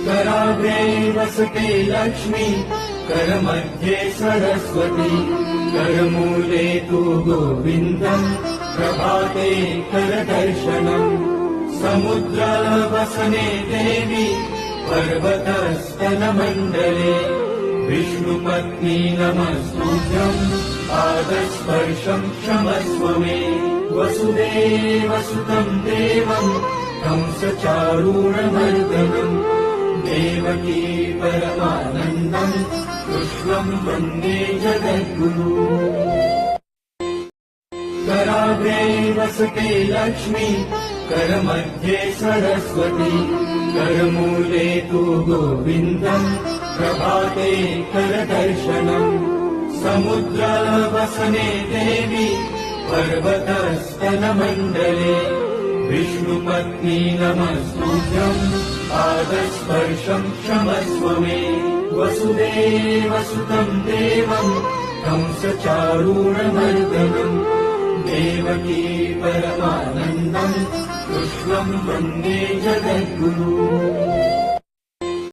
कराग्रे वसते लक्ष्मी, करमध्ये सरस्वती, करमूले तु गोविन्दम्, प्रभाते करदर्शनम्। समुद्रवसने देवी, पर्वतस्तनमण्डले, विष्णुपत्नी नमस्तुभ्यम्, पादस्पर्शम् क्षमस्व मे। वसुदेवसुतम् देवम्, कंसचारूणमर्दनम्, देवकी परमानन्दम्, कृष्णम् वन्दे जगद्गुरु। कराग्रे वसते लक्ष्मी, करमध्ये सरस्वती, करमूले तु गोविन्दम्, प्रभाते करदर्शनम्। समुद्रवसने देवी, पर्वतस्तनमण्डले, विष्णुपत्नी नमस्तुभ्यम्, पादस्पर्शम् क्षमस्व मे। वसुदेवसुतम् देवम्, कंसचारूणमर्दनम्, देवकी परमानन्दम्, कृष्णम् वन्दे जगद्गुरु।